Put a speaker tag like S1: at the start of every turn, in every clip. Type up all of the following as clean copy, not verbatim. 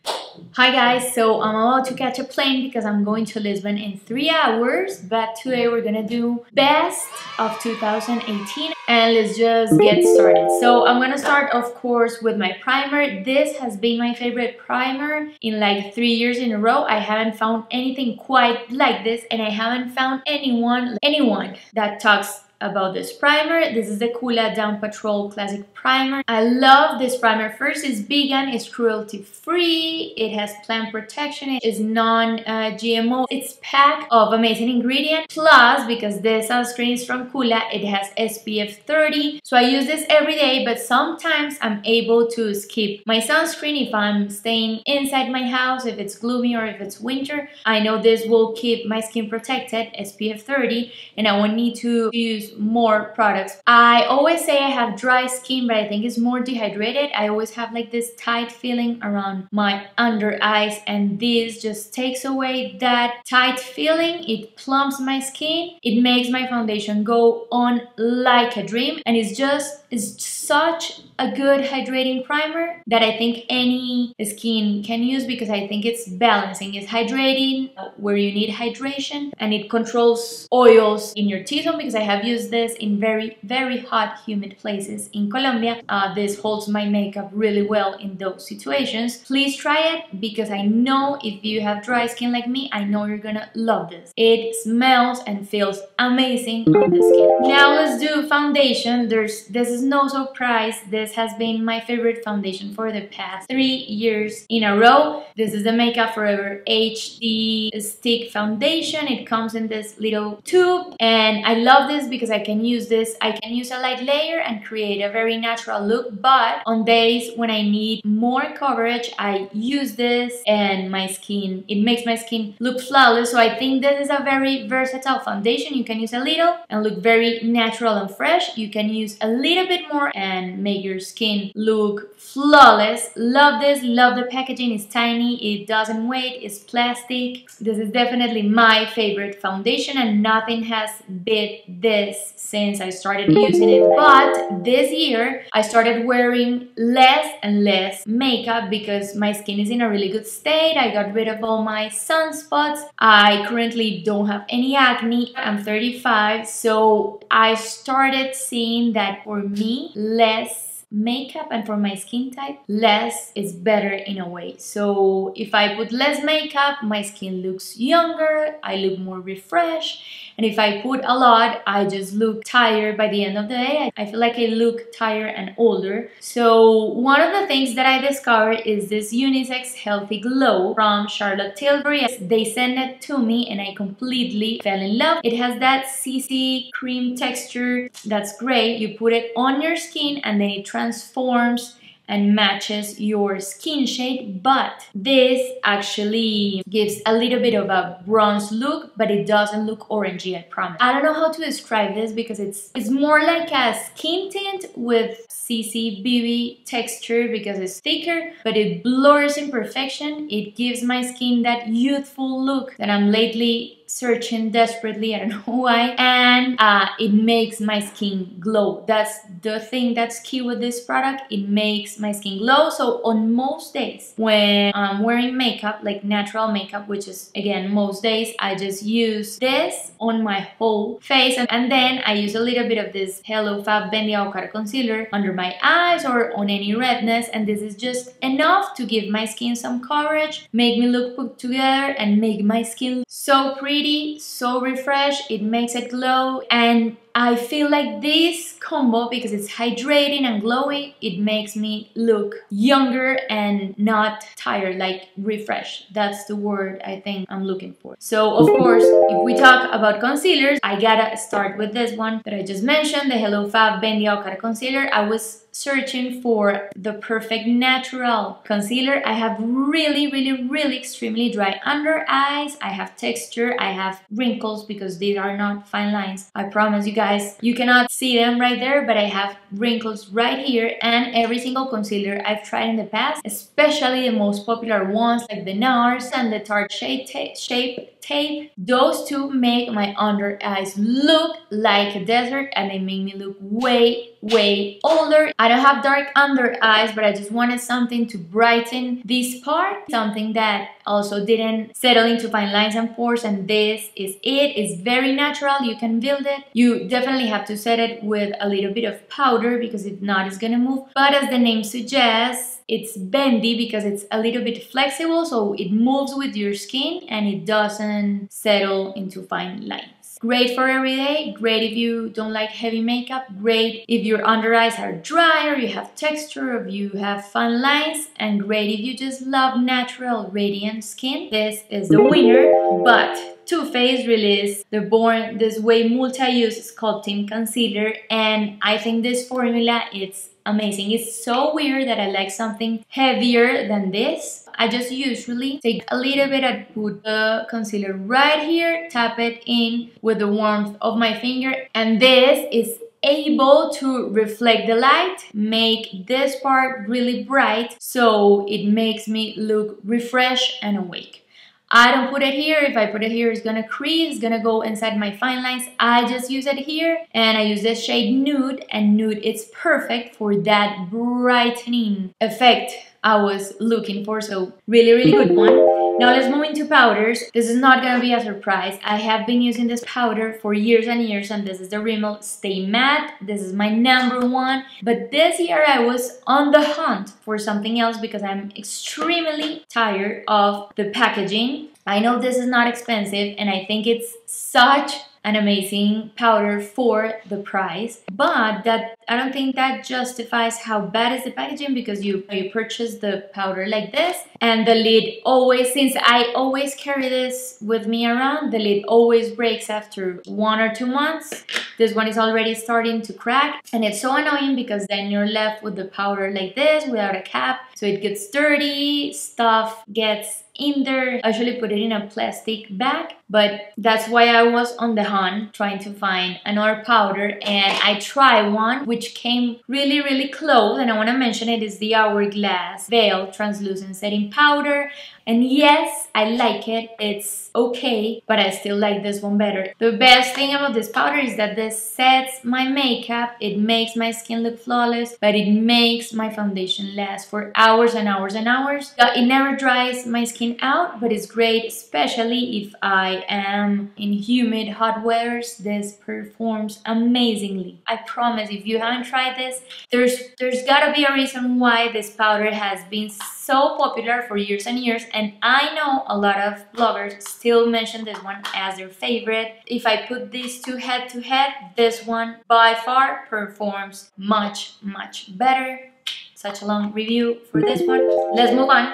S1: Hi guys, so I'm about to catch a plane because I'm going to Lisbon in 3 hours, but today we're gonna do best of 2018 and let's just get started. So I'm gonna start of course with my primer. This has been my favorite primer in like 3 years in a row. I haven't found anything quite like this and I haven't found anyone that talks about this primer. This is the Coola Down Patrol Classic Primer. I love this primer. First, it's vegan, it's cruelty free, it has plant protection, it is non-GMO, it's packed of amazing ingredients. Plus, because this sunscreen is from Coola, it has SPF 30. So I use this every day, but sometimes I'm able to skip my sunscreen if I'm staying inside my house, if it's gloomy or if it's winter. I know this will keep my skin protected, SPF 30, and I won't need to use more products. I always say I have dry skin, but I think it's more dehydrated. I always have like this tight feeling around my under eyes, and this just takes away that tight feeling. It plumps my skin, it makes my foundation go on like a dream, and it's such a good hydrating primer that I think any skin can use because I think it's balancing. It's hydrating where you need hydration, and it controls oils in your T-zone because I have used this in very hot humid places in Colombia. This holds my makeup really well in those situations. Please try it because I know if you have dry skin like me, I know you're gonna love this. It smells and feels amazing on the skin. Now let's do foundation. This is no surprise. This has been my favorite foundation for the past 3 years in a row. This is the Makeup Forever HD Stick Foundation. It comes in this little tube and I love this because I can use this. I can use a light layer and create a very natural look, but on days when I need more coverage, I use this and it makes my skin look flawless. So I think this is a very versatile foundation. You can use a little and look very natural and fresh. You can use a little bit more and make your skin look flawless. Love this, love the packaging. It's tiny, it doesn't weigh, it's plastic. This is definitely my favorite foundation and nothing has beat this since I started using it. But this year I started wearing less and less makeup because my skin is in a really good state. I got rid of all my sunspots. I currently don't have any acne. I'm 35, so I started seeing that for me, less makeup and for my skin type, less is better in a way. So if I put less makeup, my skin looks younger, I look more refreshed, and if I put a lot, I just look tired by the end of the day. I feel like I look tired and older. So one of the things that I discovered is this Unisex Healthy Glow from Charlotte Tilbury. They sent it to me and I completely fell in love. It has that CC cream texture that's great. You put it on your skin and then it transforms and matches your skin shade, but this actually gives a little bit of a bronze look, but it doesn't look orangey, I promise. I don't know how to describe this because it's more like a skin tint with CC BB texture because it's thicker, but it blurs imperfection. It gives my skin that youthful look that I'm lately searching desperately, I don't know why, and it makes my skin glow. That's the thing that's key with this product. It makes my skin glow. So on most days when I'm wearing makeup, like natural makeup, which is again most days, I just use this on my whole face, and then I use a little bit of this E.L.F. Bendy Avocado concealer under my eyes or on any redness, and this is just enough to give my skin some coverage, make me look put together, and make my skin so pretty, so refreshed. It makes it glow, and I feel like this combo, because it's hydrating and glowing, it makes me look younger and not tired, like refreshed. That's the word I think I'm looking for. So of course, if we talk about concealers, I gotta start with this one that I just mentioned, the E.L.F. Bendy Avocado Concealer. I was searching for the perfect natural concealer. I have really extremely dry under eyes. I have texture, I have wrinkles because these are not fine lines. I promise you guys, you cannot see them right there, but I have wrinkles right here, and every single concealer I've tried in the past, especially the most popular ones like the NARS and the Tarte Shape Tape, those two make my under eyes look like a desert, and they make me look way way older. I don't have dark under eyes, but I just wanted something to brighten this part, something that also didn't settle into fine lines and pores, and this is it. It's very natural. You can build it. You definitely have to set it with a little bit of powder because if not, it's gonna move. But as the name suggests, it's bendy because it's a little bit flexible, so it moves with your skin and it doesn't settle into fine lines. Great for every day, great if you don't like heavy makeup, great if your under eyes are dry or you have texture or you have fine lines, and great if you just love natural radiant skin. This is the winner. But Too Faced released the Born This Way multi-use sculpting concealer, and I think this formula, it's amazing. It's so weird that I like something heavier than this. I just usually take a little bit and put the concealer right here, tap it in with the warmth of my finger, and this is able to reflect the light, make this part really bright, so it makes me look refreshed and awake. I don't put it here. If I put it here, it's gonna crease, it's gonna go inside my fine lines. I just use it here, and I use this shade Nude, and Nude is perfect for that brightening effect I was looking for, so really good one. Now let's move into powders. This is not gonna be a surprise. I have been using this powder for years and years, and this is the Rimmel Stay Matte. This is my #1, but this year I was on the hunt for something else because I'm extremely tired of the packaging. I know this is not expensive, and I think it's such an amazing powder for the price, but that I don't think that justifies how bad is the packaging, because you purchase the powder like this, and the lid always, since I always carry this with me around, the lid always breaks after 1 or 2 months. This one is already starting to crack, and it's so annoying because then you're left with the powder like this without a cap, so it gets dirty, stuff gets in there. I usually put it in a plastic bag, but that's why I was on the hunt trying to find another powder, and I tried one which came really close, and I want to mention it is the Hourglass Veil Translucent Setting Powder. And yes, I like it, it's okay, but I still like this one better. The best thing about this powder is that this sets my makeup, it makes my skin look flawless, but it makes my foundation last for hours and hours and hours. It never dries my skin out, but it's great, especially if I am in humid, hot weathers. This performs amazingly. I promise, if you haven't tried this, there's gotta be a reason why this powder has been so popular for years and years, and I know a lot of bloggers still mention this one as their favorite. If I put these two head to head, this one by far performs much better. Such a long review for this one. Let's move on,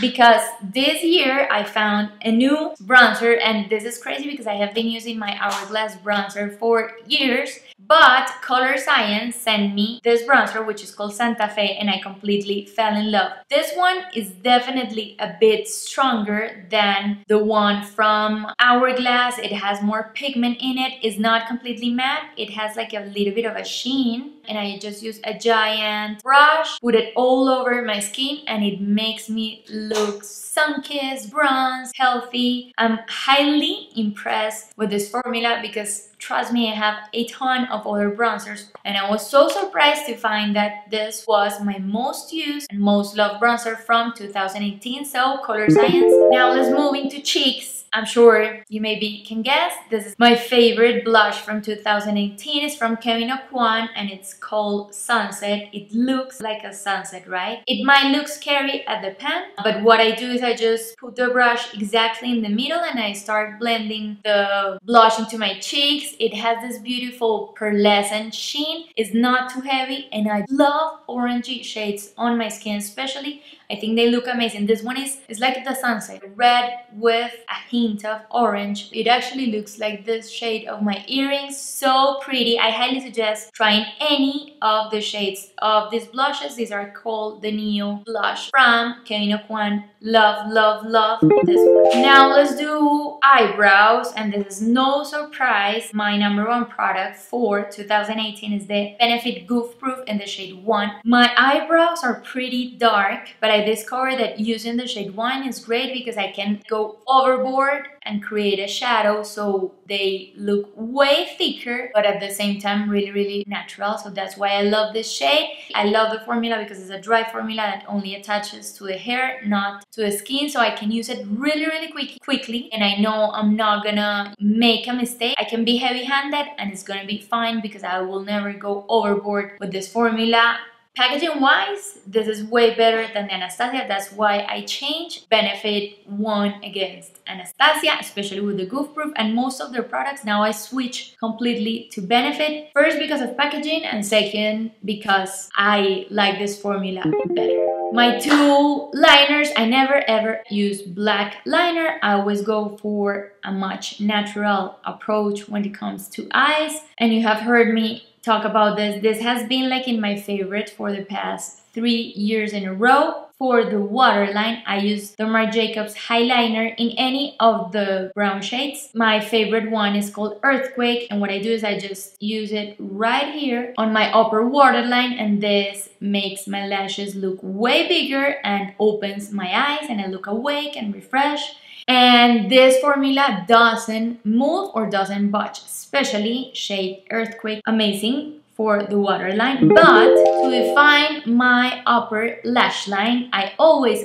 S1: because this year I found a new bronzer, and this is crazy because I have been using my Hourglass bronzer for years, but Color Science sent me this bronzer which is called Santa Fe, and I completely fell in love. This one is definitely a bit stronger than the one from Hourglass. It has more pigment in it. It's not completely matte. It has like a little bit of a sheen, and I just use a giant brush, put it all over my skin, and it makes me look sun-kissed, bronze, healthy. I'm highly impressed with this formula because, trust me, I have a ton of other bronzers, and I was so surprised to find that this was my most used and most loved bronzer from 2018, so Color Science. Now let's move into cheeks. I'm sure you maybe can guess, this is my favorite blush from 2018. It's from Kevyn Aucoin, and it's called Sunset. It looks like a sunset, right? It might look scary at the pen, but what I do is I just put the brush exactly in the middle and I start blending the blush into my cheeks. It has this beautiful pearlescent sheen. It's not too heavy, and I love orangey shades on my skin especially. I think they look amazing. This one is like the sunset, red with a hint of orange. It actually looks like this shade of my earrings. So pretty. I highly suggest trying any of the shades of these blushes. These are called the Neo Blush from Kevyn Aucoin. Love this one. Now let's do eyebrows, and this is no surprise. My #1 product for 2018 is the Benefit Goof Proof in the shade 1. My eyebrows are pretty dark, but I discovered that using the shade 1 is great because I can go overboard overboard and create a shadow so they look way thicker, but at the same time really natural. So that's why I love this shade. I love the formula because it's a dry formula that only attaches to the hair, not to the skin, so I can use it really quickly, and I know I'm not gonna make a mistake. I can be heavy-handed and it's gonna be fine because I will never go overboard with this formula. Packaging wise, this is way better than the Anastasia. That's why I changed. Benefit won against Anastasia, especially with the Goof proof, and most of their products now I switch completely to Benefit. First because of packaging, and second because I like this formula better. My two liners, I never ever use black liner. I always go for a much natural approach when it comes to eyes, and you have heard me talk about this. This has been like in my favorite for the past 3 years in a row. For the waterline, I use the Marc Jacobs Highliner in any of the brown shades. My favorite one is called Earthquake, and what I do is I just use it right here on my upper waterline, and this makes my lashes look way bigger and opens my eyes, and I look awake and refreshed. And this formula doesn't move or doesn't budge, especially shade Earthquake, amazing for the waterline. But to define my upper lash line, I always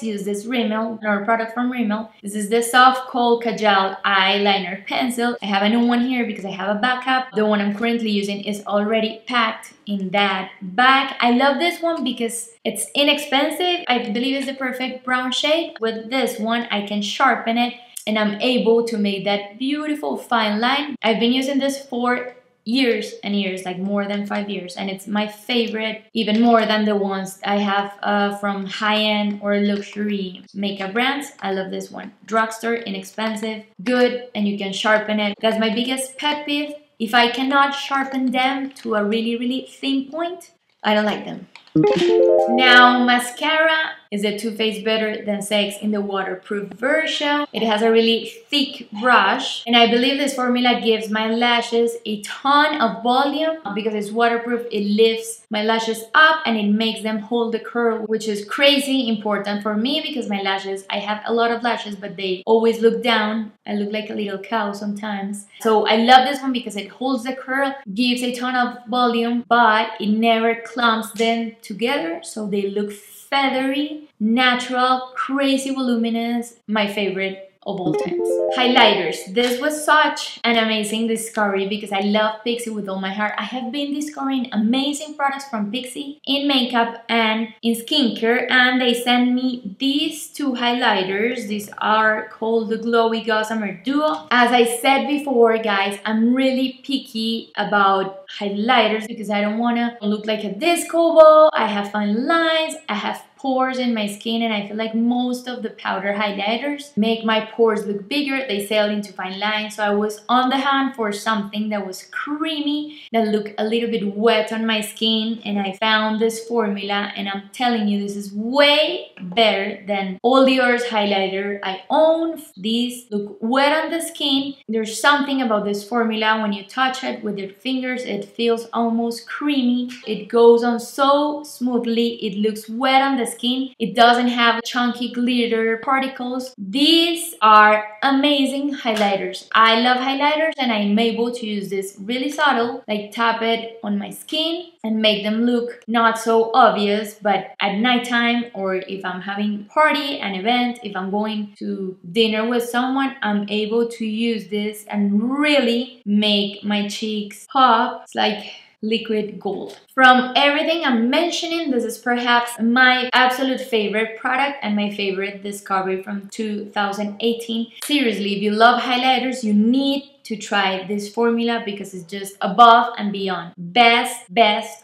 S1: use this Rimmel, another product from Rimmel. This is the Soft Cold Kajal Eyeliner Pencil. I have a new one here because I have a backup. The one I'm currently using is already packed in that bag. I love this one because it's inexpensive. I believe it's the perfect brown shade. With this one, I can sharpen it and I'm able to make that beautiful fine line. I've been using this for years and years, like more than 5 years, and it's my favorite, even more than the ones I have from high-end or luxury makeup brands. I love this one. Drugstore, inexpensive, good, and you can sharpen it. That's my biggest pet peeve. If I cannot sharpen them to a really thin point, I don't like them. Now, mascara is a Too Faced Better Than Sex in the waterproof version. It has a really thick brush, and I believe this formula gives my lashes a ton of volume. Because it's waterproof, it lifts my lashes up and it makes them hold the curl, which is crazy important for me because my lashes, I have a lot of lashes, but they always look down. I look like a little cow sometimes. So I love this one because it holds the curl, gives a ton of volume, but it never clumps them together, so they look feathery, natural, crazy voluminous. My favorite of all times. Highlighters. This was such an amazing discovery because I love Pixi with all my heart. I have been discovering amazing products from Pixi in makeup and in skincare, and they sent me these two highlighters. These are called the Glowy Gossamer Duo. As I said before, guys, I'm really picky about highlighters because I don't want to look like a disco ball. I have fine lines, I have pores in my skin, and I feel like most of the powder highlighters make my pores look bigger. They sail into fine lines, so I was on the hunt for something that was creamy, that looked a little bit wet on my skin, and I found this formula, and I'm telling you, this is way better than all the other highlighter I own. These look wet on the skin. There's something about this formula, when you touch it with your fingers, it feels almost creamy. It goes on so smoothly. It looks wet on the skin. It doesn't have chunky glitter particles. These are amazing highlighters. I love highlighters, and I'm able to use this really subtle, like tap it on my skin and make them look not so obvious, but at nighttime, or if I'm having a party, an event, if I'm going to dinner with someone, I'm able to use this and really make my cheeks pop. It's like liquid gold. From everything I'm mentioning, this is perhaps my absolute favorite product and my favorite discovery from 2018. Seriously, if you love highlighters, you need to try this formula because it's just above and beyond. Best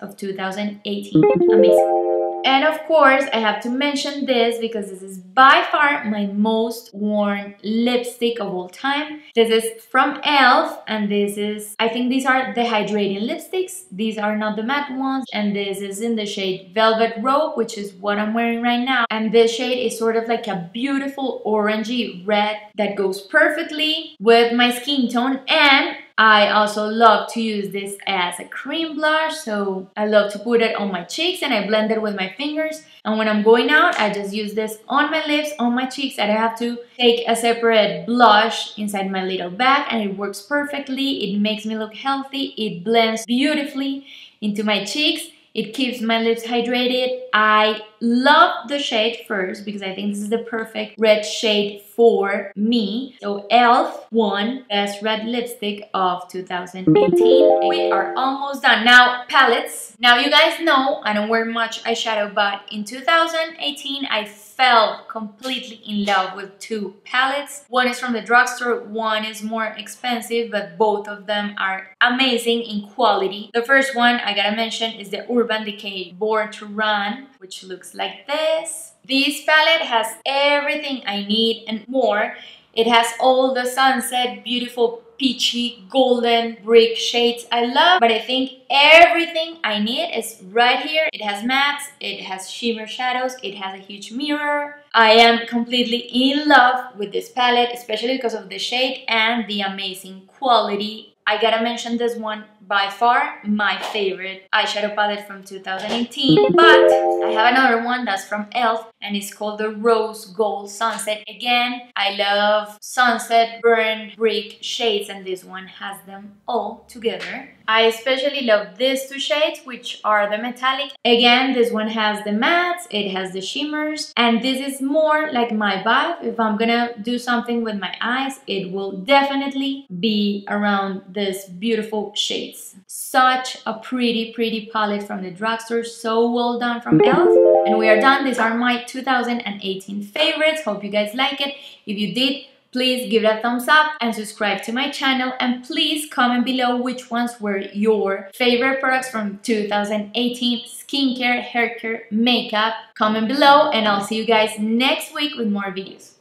S1: of 2018. Amazing. And of course, I have to mention this because this is by far my most worn lipstick of all time. This is from E.L.F. and this is, I think these are the hydrating lipsticks. These are not the matte ones. And this is in the shade Velvet Rope, which is what I'm wearing right now. And this shade is sort of like a beautiful orangey red that goes perfectly with my skin tone, and I also love to use this as a cream blush, so I love to put it on my cheeks and I blend it with my fingers. And when I'm going out, I just use this on my lips, on my cheeks. I don't have to take a separate blush inside my little bag, and it works perfectly. It makes me look healthy. It blends beautifully into my cheeks. It keeps my lips hydrated. I love the shade first because I think this is the perfect red shade for me. So E.L.F. won Best Red Lipstick of 2018. We are almost done. Now, palettes. Now, you guys know I don't wear much eyeshadow, but in 2018, I fell completely in love with two palettes. One is from the drugstore, one is more expensive, but both of them are amazing in quality. The first one I gotta mention is the Urban Decay Born to Run, which looks like this. This palette has everything I need and more. It has all the sunset, beautiful peachy, golden brick shades I love, but I think everything I need is right here. It has mattes, it has shimmer shadows, it has a huge mirror. I am completely in love with this palette, especially because of the shade and the amazing quality. I gotta mention this one, by far my favorite eyeshadow palette from 2018, but I have another one that's from E.L.F. and it's called the Rose Gold Sunset. Again, I love sunset, burn, brick shades, and this one has them all together. I especially love these two shades, which are the metallic. Again, this one has the mattes, it has the shimmers, and this is more like my vibe. If I'm gonna do something with my eyes, it will definitely be around these beautiful shades. Such a pretty palette from the drugstore, so well done from E.L.F. And we are done. These are my 2018 favorites. Hope you guys like it. If you did, please give it a thumbs up and subscribe to my channel, and please comment below which ones were your favorite products from 2018 skincare, haircare, makeup. Comment below, and I'll see you guys next week with more videos.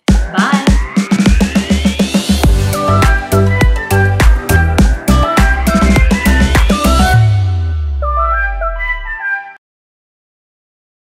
S1: Bye!